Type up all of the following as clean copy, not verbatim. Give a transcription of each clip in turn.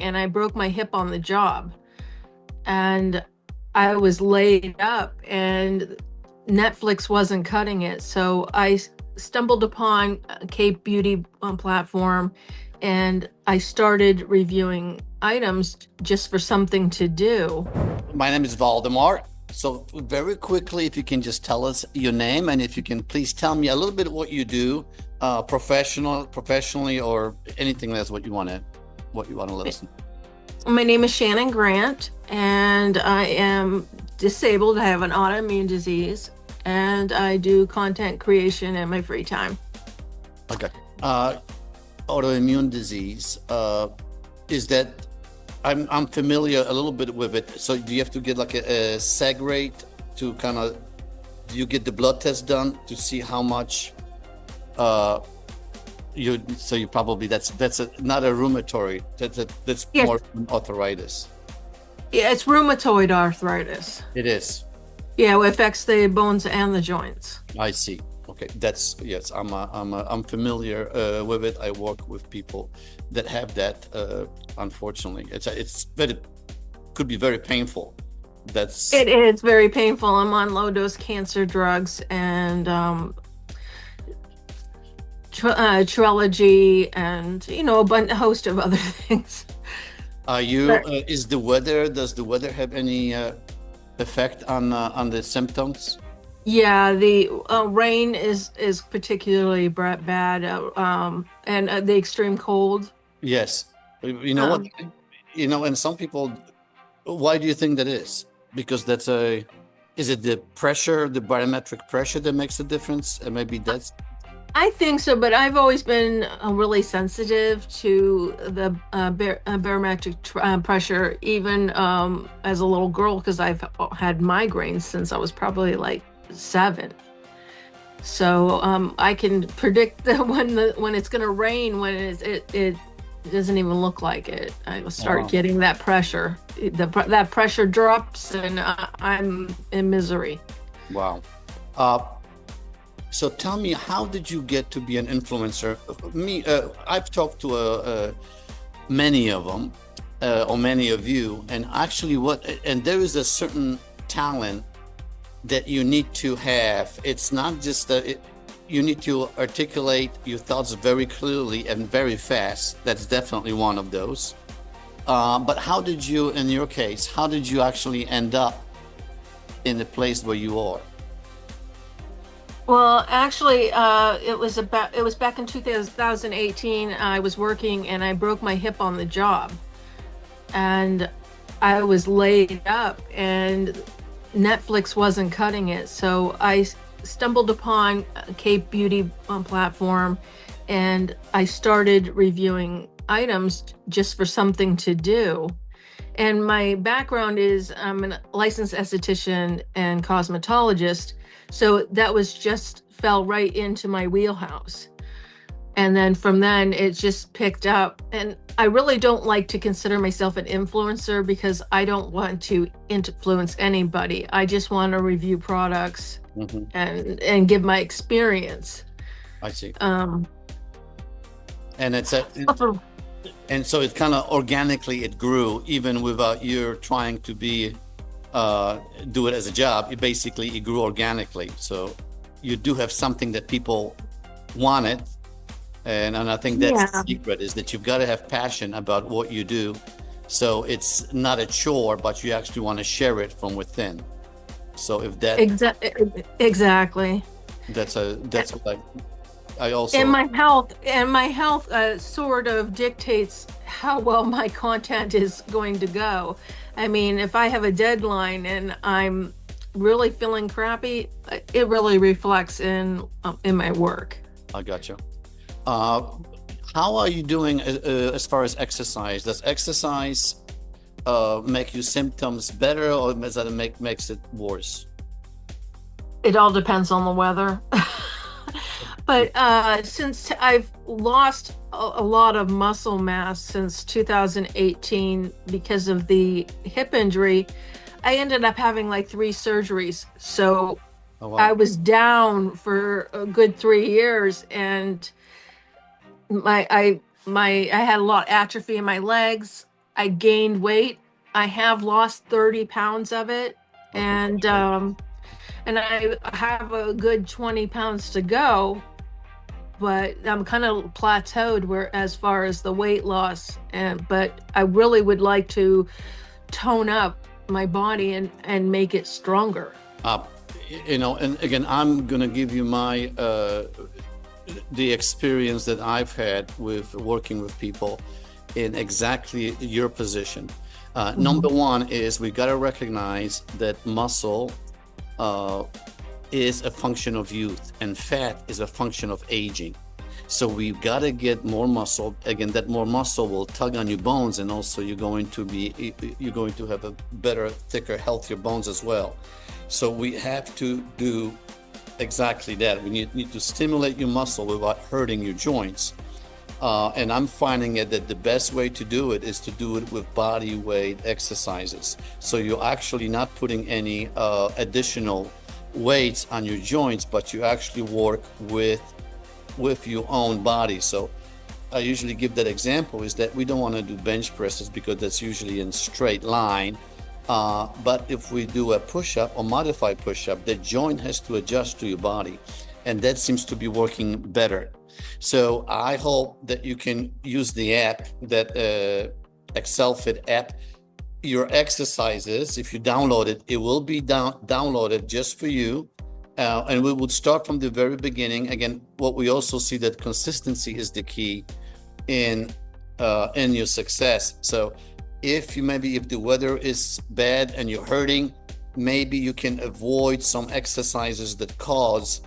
and I broke my hip on the job. And I was laid up, and Netflix wasn't cutting it. So I stumbled upon a Cape Beauty platform, and I started reviewing items just for something to do. My name is Valdemar. So very quickly, if you can just tell us your name, and if you can please tell me a little bit of what you do, professionally, or anything that's what you want to let us know. My name is Shannon Grant, and I am disabled. I have an autoimmune disease, and I do content creation in my free time. Okay. Uh, Autoimmune disease. Is that I'm familiar a little bit with it. So do you have to get like a seg rate to kind of do you get the blood test done to see how much you probably not a rheumatoid, that's Yes, more arthritis. yeah, it's rheumatoid arthritis. It is. Yeah, it affects the bones and the joints. I see. Okay, that's yes. I'm familiar with it. I work with people that have that. Unfortunately, it's very could be very painful. That's It is very painful. I'm on low dose cancer drugs and Trelegy and a host of other things. are you But is the weather does the weather have any effect on the symptoms? yeah, the rain is particularly bad, and the extreme cold. Yes. You know what? Um, And some people, why do you think that is? Because is it the pressure, the barometric pressure that makes the difference? And maybe that's, I think so, but I've always been really sensitive to the barometric pressure, even as a little girl, because I've had migraines since I was probably like 7. So I can predict when it's going to rain when it doesn't even look like it. I will start wow. getting that pressure. That pressure drops, and I'm in misery. Wow. Uh, so tell me, how did you get to be an influencer? I've talked to many of them, or many of you, and actually and there is a certain talent that you need to have. It's not just you need to articulate your thoughts very clearly and very fast. That's definitely one of those. But how did you, in your case, how did you actually end up in the place where you are? Well, actually, it was back in 2018. I was working and I broke my hip on the job, and I was laid up, and Netflix wasn't cutting it. So I stumbled upon a Cape Beauty platform, and I started reviewing items just for something to do. And my background is I'm a licensed esthetician and cosmetologist. So that was just fell right into my wheelhouse. And then from then it just picked up. And I really don't like to consider myself an influencer because I don't want to influence anybody. I just want to review products Mhm. and give my experience. I see. Um, And and so it kind of organically it grew even without you trying to do it as a job. It grew organically. So you do have something that people wanted, and I think that's the yeah, secret is that you've got to have passion about what you do. So it's not a chore, but you actually want to share it from within. So if exactly. that's what I And also. my health sort of dictates how well my content is going to go. I mean, if I have a deadline and I'm really feeling crappy, it really reflects in my work. I got you. Uh, how are you doing as far as exercise? Does exercise make your symptoms better, or does that makes it worse? It all depends on the weather. But since I've lost a lot of muscle mass since 2018 because of the hip injury, I ended up having like 3 surgeries. So Oh I wow. was down for a good 3 years, and I had a lot of atrophy in my legs. I gained weight. I have lost 30 pounds of it, Okay. and I have a good 20 pounds to go, but I'm kind of plateaued where as far as the weight loss. And but I really would like to tone up my body and make it stronger. Uh, and again, I'm gonna give you my the experience that I've had with working with people in exactly your position. Number one is we got to recognize that muscle is a function of youth and fat is a function of aging. So we've got to get more muscle. Again, that more muscle will tug on your bones, and also you're going to have a better, thicker, healthier bones as well. So we have to do exactly that. We need to stimulate your muscle without hurting your joints. And I'm finding it that the best way to do it is to do it with body weight exercises. So you're actually not putting any additional weights on your joints, but you actually work with your own body. So I usually give that example is that we don't want to do bench presses because that's usually in straight line. But if we do a push-up or modified push-up, the joint has to adjust to your body, and that seems to be working better. So I hope that you can use the app, that exel.fit app. Your exercises, if you download it, it will be downloaded just for you. And we would start from the very beginning. Again, what we also see that consistency is the key in your success. So if the weather is bad and you're hurting, maybe you can avoid some exercises that cause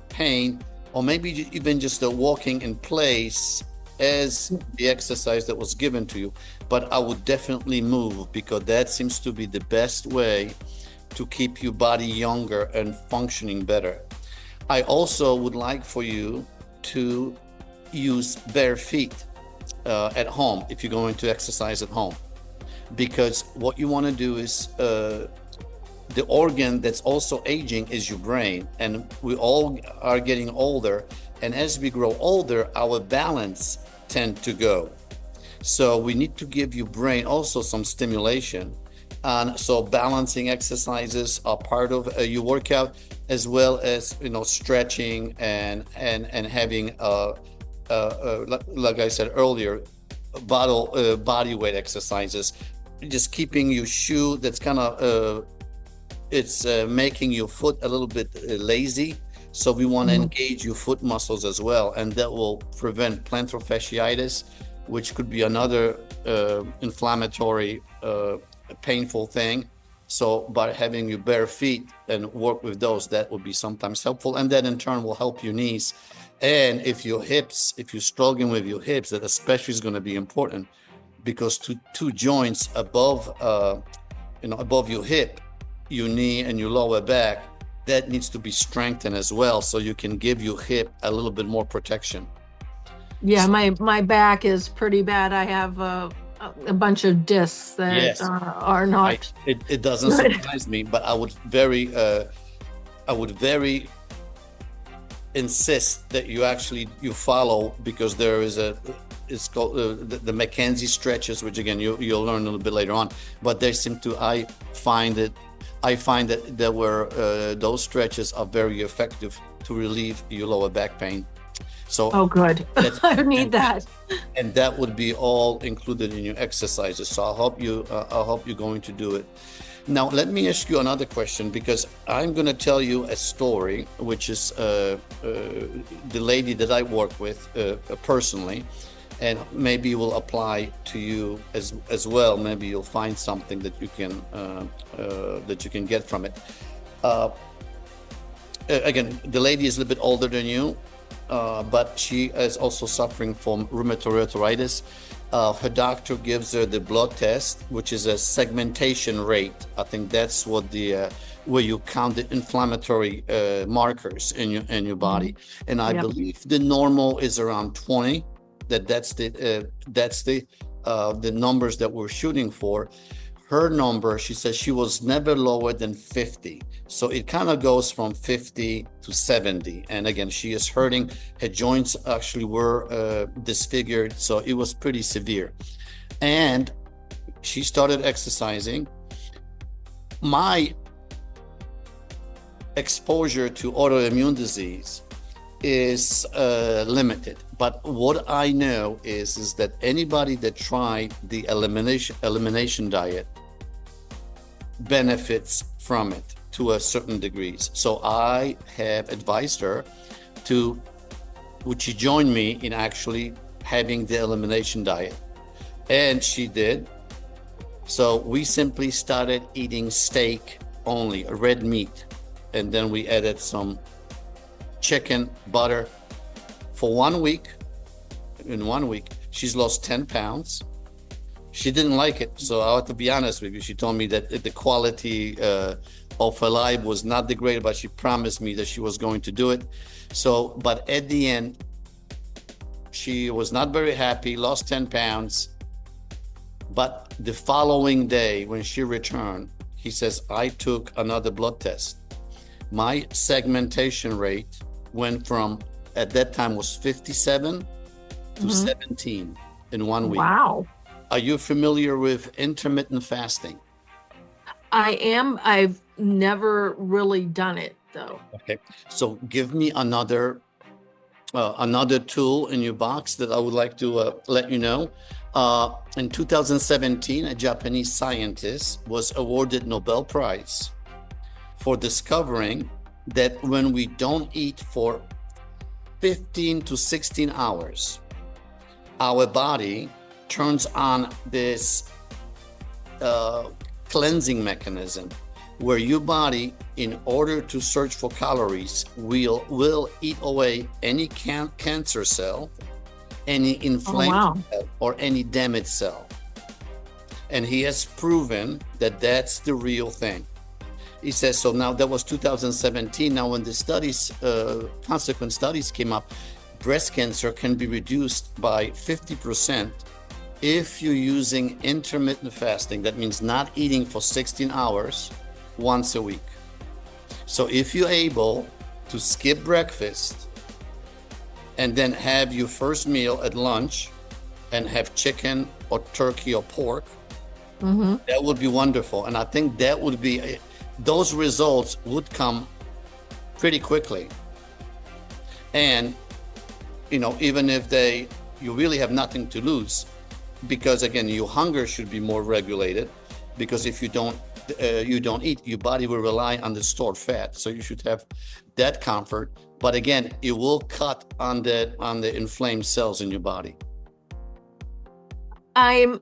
pain, or maybe even just walking in place as the exercise that was given to you. But I would definitely move, because that seems to be the best way to keep your body younger and functioning better. I also would like for you to use bare feet at home if you're going to exercise at home, because what you want to do is the organ that's also aging is your brain, and we all are getting older, and as we grow older our balance tend to go. So we need to give your brain also some stimulation. And so balancing exercises are part of your workout, as well as stretching and having like I said earlier, body weight exercises. Just keeping your shoe that's kind of it's making your foot a little bit lazy. So we want to engage your foot muscles as well, and that will prevent plantar fasciitis, which could be another inflammatory painful thing. So by having your bare feet and work with those, that would be sometimes helpful, and that in turn will help your knees. And if you're struggling with your hips, that especially is going to be important, because two joints above above your hip, your knee and your lower back, that needs to be strengthened as well, so you can give your hip a little bit more protection. Yeah, my back is pretty bad. I have a bunch of discs that Yes. Are not. It doesn't good. surprise me, but I would very insist that you follow, because there is it's called the McKenzie stretches, which again you'll learn a little bit later on. But they seem to I find that there were those stretches are very effective to relieve your lower back pain. So Oh, good. I need that. and that would be all included in your exercises. So I hope you're going to do it. Now let me ask you another question, because I'm going to tell you a story, which is the lady that I work with personally, and maybe it will apply to you as well. Maybe you'll find something that you can get from it. Again, the lady is a little bit older than you. But she is also suffering from rheumatoid arthritis. Her doctor gives her the blood test, which is a segmentation rate. I think that's what where you count the inflammatory markers in your body. And I believe the normal is around 20. That's the numbers that we're shooting for. Her number, she says, she was never lower than 50. So it kind of goes from 50 to 70. And again, she is hurting. Her joints actually were disfigured. So it was pretty severe. and she started exercising. My exposure to autoimmune disease is limited, but what I know is that anybody that tried the elimination diet benefits from it to a certain degrees. So I have advised her to, would she join me in actually having the elimination diet, and she did. So we simply started eating steak only, red meat, and then we added some chicken, butter. For 1 week, in 1 week, she's lost 10 pounds. She didn't like it, so I have to be honest with you. She told me that the quality of her life was not the great, but she promised me that she was going to do it. So, but at the end, she was not very happy, lost 10 pounds. But the following day, when she returned, he says, I took another blood test. My segmentation rate went from, at that time was 57 to 17 in 1 week. Wow. Are you familiar with intermittent fasting? I am. I've never really done it though. Okay, so give me another tool in your box that I would like to let you know. In 2017, a Japanese scientist was awarded Nobel Prize for discovering that when we don't eat for 15 to 16 hours, our body turns on this cleansing mechanism where your body, in order to search for calories, will eat away any cancer cell, any inflamed cell, or any damaged cell. And he has proven that that's the real thing. He says, so now that was 2017. Now when the studies, consequent studies came up, breast cancer can be reduced by 50% if you're using intermittent fasting. That means not eating for 16 hours once a week. So if you're able to skip breakfast and then have your first meal at lunch and have chicken or turkey or pork, that would be wonderful. And I think that would be, those results would come pretty quickly. And, you know, even if you really have nothing to lose, because again, your hunger should be more regulated, because if you don't eat, your body will rely on the stored fat. So you should have that comfort. But again, it will cut on the inflamed cells in your body. I'm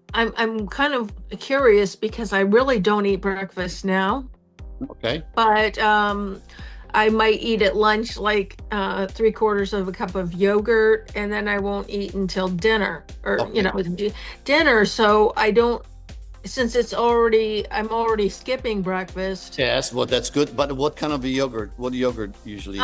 kind of curious because I really don't eat breakfast now. Okay. But I might eat at lunch like 3/4 of a cup of yogurt, and then I won't eat until dinner, or dinner. So I don't, since I'm already skipping breakfast. Yes, well, that's good. But what kind of a yogurt? What yogurt usually?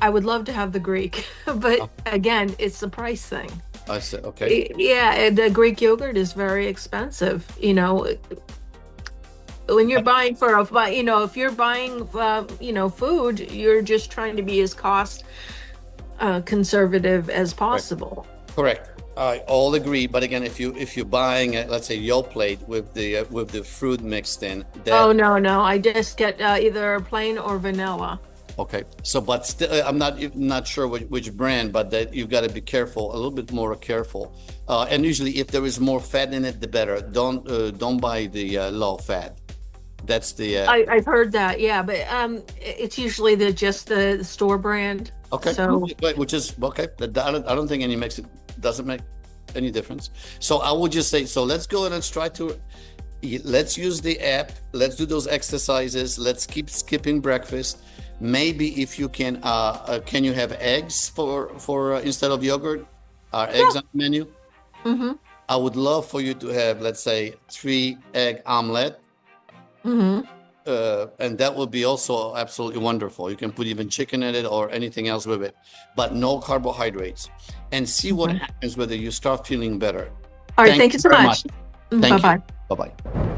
I would love to have the Greek, but again, it's the price thing. I said, okay. Yeah, the Greek yogurt is very expensive. You know, when you're buying if you're buying, food, you're just trying to be as cost conservative as possible. Correct. I all agree. But again, if you're buying, let's say, Yoplait with the fruit mixed in, oh no, I just get either plain or vanilla. Okay, so but still, I'm not sure which brand, but that you've got to be careful, a little bit more careful. And usually, if there is more fat in it, the better. Don't buy the low fat. That's the. I've heard that, yeah, but it's usually just the store brand. Okay, so which is okay. I don't think doesn't make any difference. So I would just say, so let's go and let's use the app. Let's do those exercises. Let's keep skipping breakfast. Maybe if you can you have eggs for instead of yogurt? Are eggs on the menu? I would love for you to have, let's say, 3-egg omelet. And that would be also absolutely wonderful. You can put even chicken in it or anything else with it, but no carbohydrates. And see what happens, whether you start feeling better. All right, thank you so much. Thank you. Bye-bye. Bye-bye.